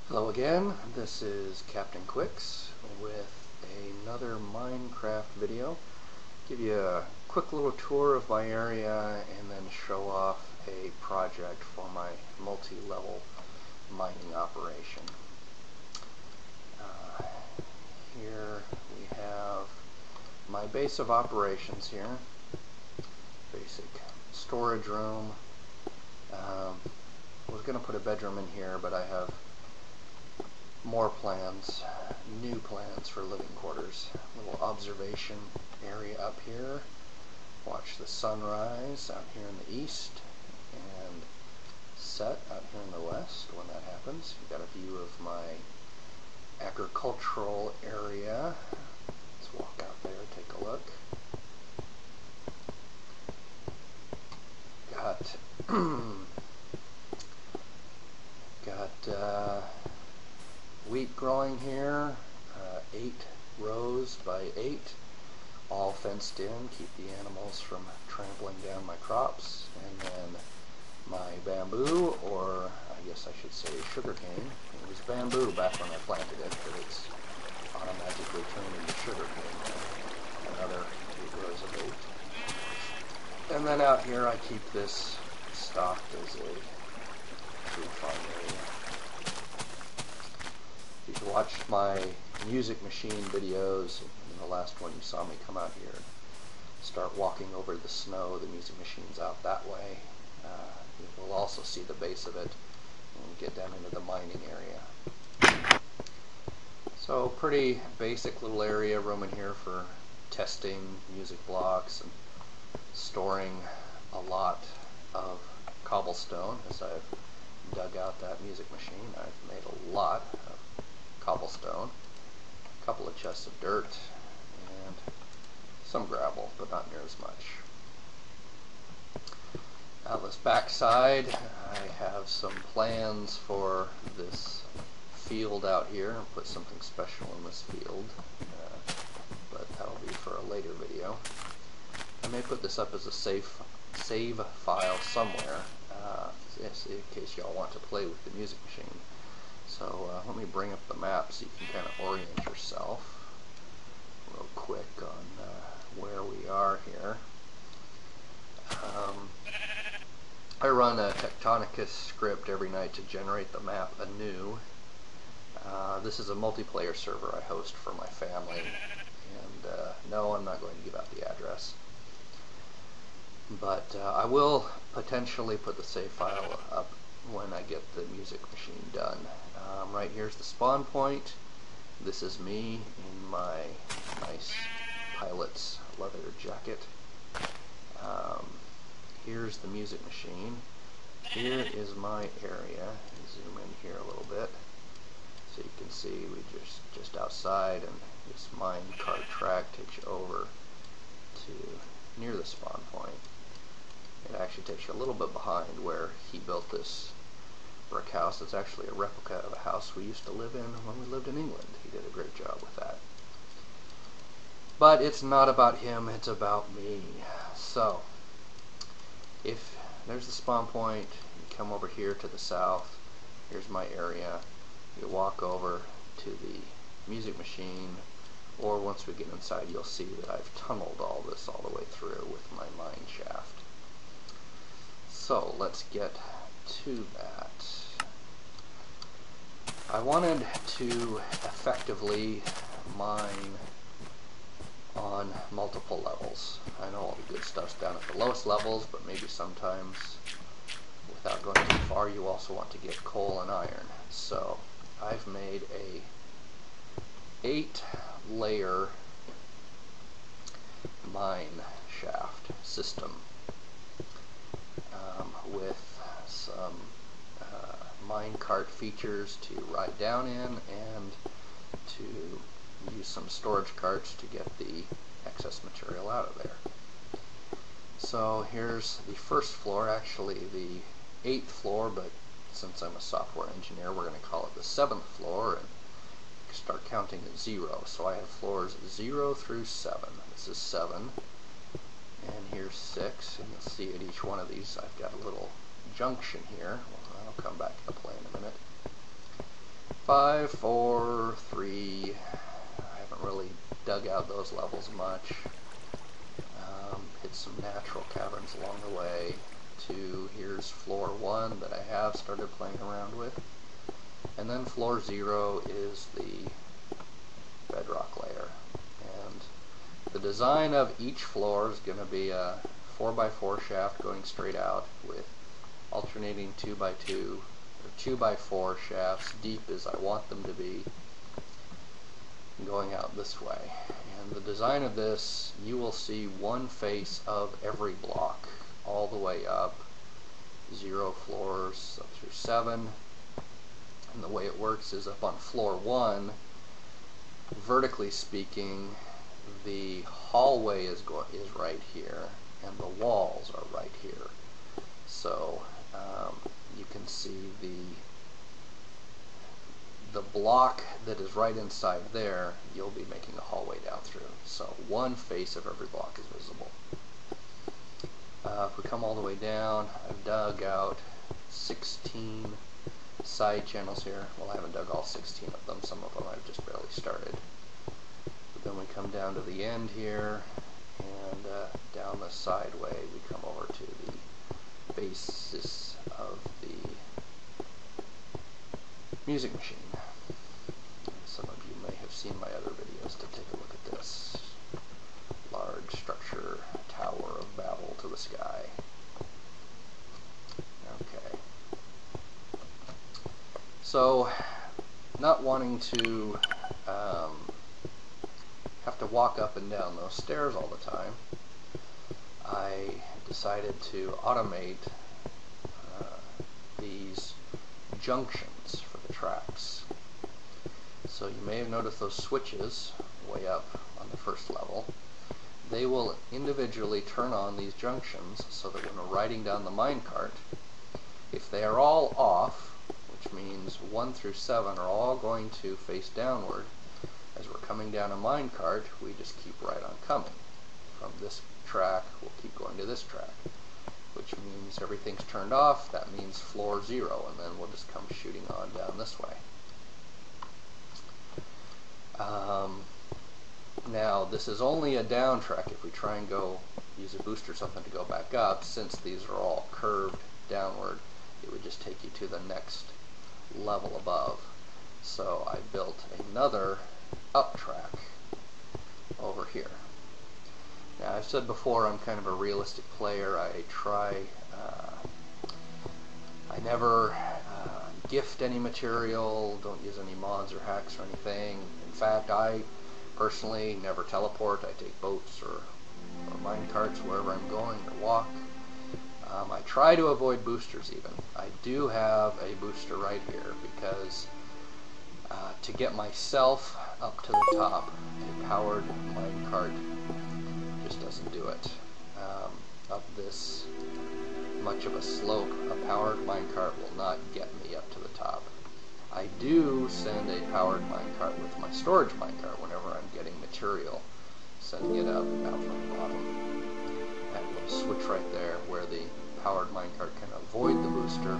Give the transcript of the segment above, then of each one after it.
Hello again, this is Captain Quicks with another Minecraft video. Give you a quick little tour of my area and then show off a project for my multi-level mining operation. Here we have my base of operations here. Basic storage room. I was going to put a bedroom in here, but I have more plans, new plans for living quarters. A little observation area up here. Watch the sunrise out here in the east and set out here in the west when that happens. You've got a view of my agricultural area. Let's walk out there, take a look. Got wheat growing here, 8 rows by 8, all fenced in, keep the animals from trampling down my crops, and then my bamboo, or I guess I should say sugarcane. It was bamboo back when I planted it, but it's automatically turned into sugarcane now. Another 8 rows of 8. And then out here I keep this stocked as a food farm area. If you watched my music machine videos, in the last one you saw me come out here and start walking over the snow. The music machine's out that way. You will also see the base of it when we get down into the mining area. So pretty basic little area, room in here for testing music blocks and storing a lot of cobblestone. As I've dug out that music machine, I've made a lot of cobblestone, a couple of chests of dirt, and some gravel, but not near as much. Out this backside, I have some plans for this field out here. I'll put something special in this field, but that'll be for a later video. I may put this up as a save file somewhere, in case y'all want to play with the music machine. So let me bring up the map so you can kind of orient yourself real quick on where we are here. I run a Tectonicus script every night to generate the map anew. This is a multiplayer server I host for my family, and no, I'm not going to give out the address. But I will potentially put the save file up when I get the music machine done. Right here's the spawn point. This is me in my nice pilot's leather jacket. Here's the music machine. Here is my area. Zoom in here a little bit so you can see we just outside, and this mine cart track takes you over to near the spawn point. It actually takes you a little bit behind where he built this brick house. It's actually a replica of a house we used to live in when we lived in England. He did a great job with that. But it's not about him, it's about me. So, if there's the spawn point, you come over here to the south, here's my area, you walk over to the music machine, or once we get inside you'll see that I've tunneled all this all the way through with my mine shaft. So let's get to that. I wanted to effectively mine on multiple levels. I know all the good stuff's down at the lowest levels, but maybe sometimes, without going too far, you also want to get coal and iron. So I've made a 8-layer mine shaft system with some minecart features to ride down in, and to use some storage carts to get the excess material out of there. So here's the first floor, actually the 8th floor, but since I'm a software engineer we're going to call it the 7th floor and start counting at 0. So I have floors 0 through 7. This is 7. And here's 6, and you'll see at each one of these I've got a little junction here. Well, I'll come back to the play in a minute. 5, 4, 3. I haven't really dug out those levels much. Hit some natural caverns along the way. 2, here's floor 1 that I have started playing around with. And then floor 0 is the bedrock layer. And the design of each floor is going to be a 4x4 shaft going straight out with alternating 2x2 or 2x4 shafts, deep as I want them to be, going out this way. And the design of this, you will see one face of every block all the way up, 0 floors up through 7. And the way it works is up on floor 1, vertically speaking, the hallway is right here and the walls are right here. So you can see the block that is right inside there, you'll be making a hallway down through. So one face of every block is visible. If we come all the way down, I've dug out 16 side channels here. Well, I haven't dug all 16 of them. Some of them I've just barely started. But then we come down to the end here, and down the sideway we come over to the basis of the music machine. Some of you may have seen my other videos to take a look at this. Large structure, Tower of Babel to the sky. Okay. So, not wanting to have to walk up and down those stairs all the time, I decided to automate these junctions for the tracks. So you may have noticed those switches way up on the first level. They will individually turn on these junctions so that when we're riding down the minecart, if they are all off, which means 1 through 7 are all going to face downward, as we're coming down a minecart, we just keep right on coming. From this track, we'll keep going to this track, which means everything's turned off. That means floor 0, and then we'll just come shooting on down this way. Now, this is only a down track. If we try and go use a boost or something to go back up, since these are all curved downward, it would just take you to the next level above. So I built another up track over here. Now, I've said before, I'm kind of a realistic player. I never gift any material, don't use any mods or hacks or anything. In fact, I personally never teleport. I take boats or mine carts wherever I'm going, or walk. I try to avoid boosters even. I do have a booster right here because to get myself up to the top, a powered mine cart just doesn't do it. Up this much of a slope, a powered minecart will not get me up to the top. I do send a powered minecart with my storage minecart whenever I'm getting material, sending it up and out from the bottom. That little switch right there where the powered minecart can avoid the booster,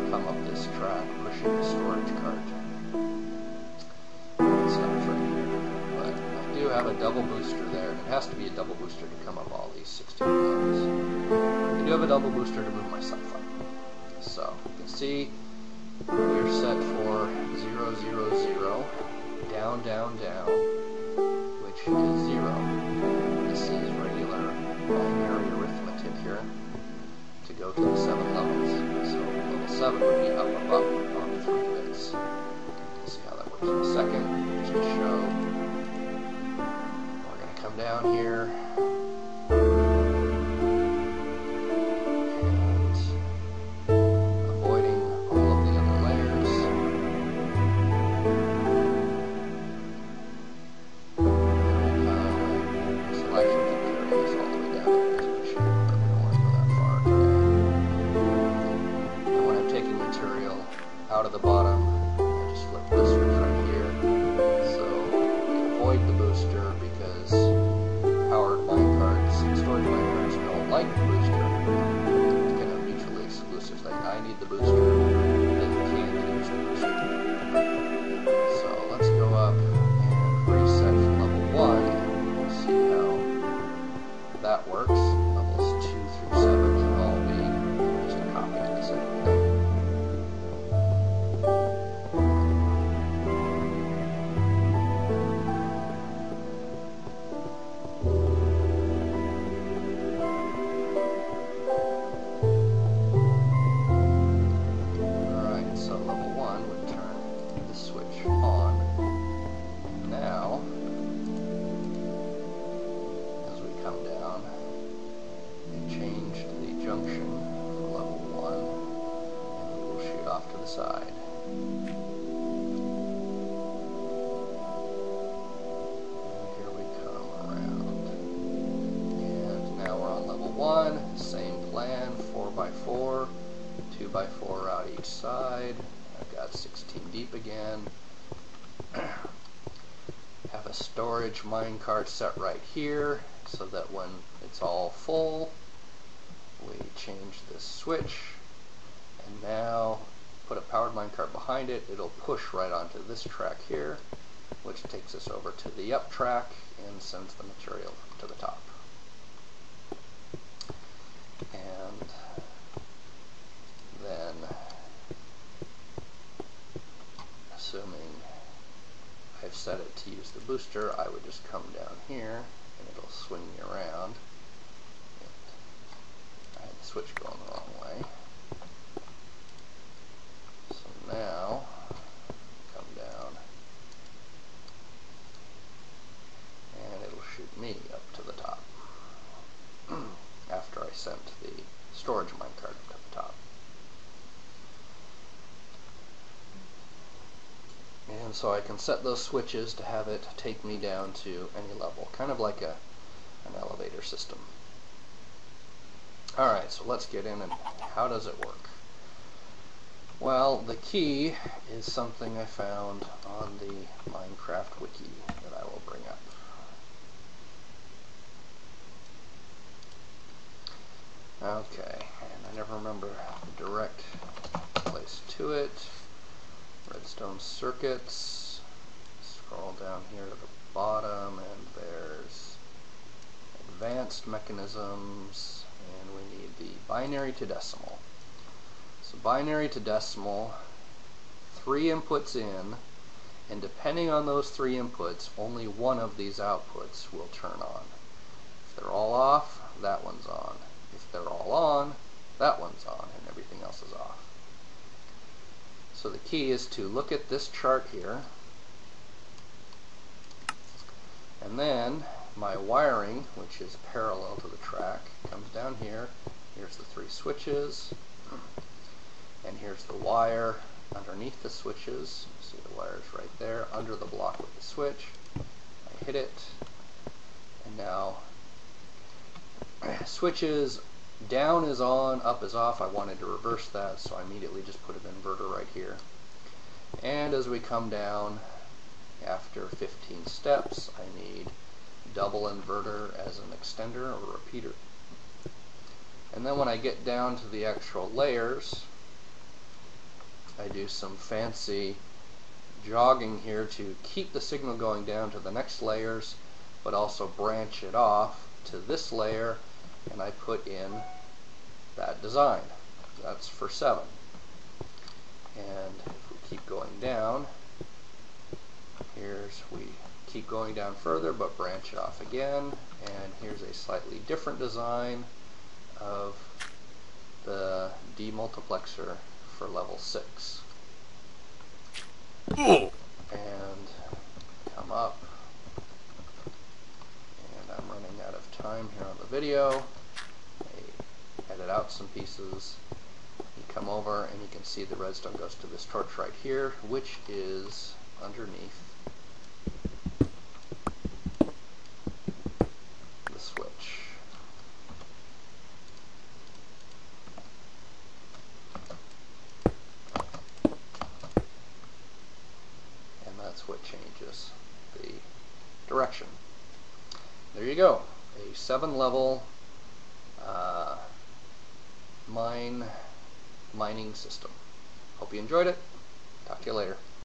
come up this track, pushing the storage cart. It stops right here. But I do have a double booster there. It has to be a double booster to come up all these 16 levels. I do have a double booster to move myself up. So you can see we're set for 0, 0, 0, down, down, down, which is 0. This is regular binary arithmetic here to go to the 7 levels. So level 7 would be up above on the 3 bits. We'll see how that works in a second, just to show. We're going to come down here. Out of the bottom, I just flip this switch right here, so avoid the booster because powered 1, same plan, 4x4, 2x4 out each side. I've got 16 deep again. Have a storage minecart set right here so that when it's all full, we change this switch, and now put a powered minecart behind it. It'll push right onto this track here, which takes us over to the up track and sends the material to the top. And then, assuming I've set it to use the booster, I would just come down here and it'll swing me around. I had the switch going the wrong way. So now, come down and it'll shoot me up to the top after I sent the storage minecart up to the top. And so I can set those switches to have it take me down to any level, kind of like an elevator system. Alright, so let's get in and how does it work? Well, the key is something I found on the Minecraft wiki that I will bring up. Okay, and I never remember the direct place to it. Redstone circuits. Scroll down here to the bottom and there's advanced mechanisms, and we need the binary to decimal. So binary to decimal, 3 inputs in, and depending on those 3 inputs, only one of these outputs will turn on. If they're all off, that one's on. If they're all on, that one's on, and everything else is off. So the key is to look at this chart here, and then my wiring, which is parallel to the track, comes down here. Here's the 3 switches, and here's the wire underneath the switches. You see the wire's right there under the block with the switch. I hit it, and now switches down is on, up is off. I wanted to reverse that, so I immediately just put an inverter right here. And as we come down, after 15 steps, I need double inverter as an extender or repeater. And then when I get down to the actual layers, I do some fancy jogging here to keep the signal going down to the next layers, but also branch it off to this layer, and I put in that design. That's for 7. And if we keep going down, we keep going down further but branch it off again, and here's a slightly different design of the demultiplexer for level 6. And come up, and I'm running out of time here on the video. I edit out some pieces. You come over and you can see the redstone goes to this torch right here, which is underneath the switch. And that's what changes the direction. There you go, a 7-level mining system. Hope you enjoyed it. Talk to you later.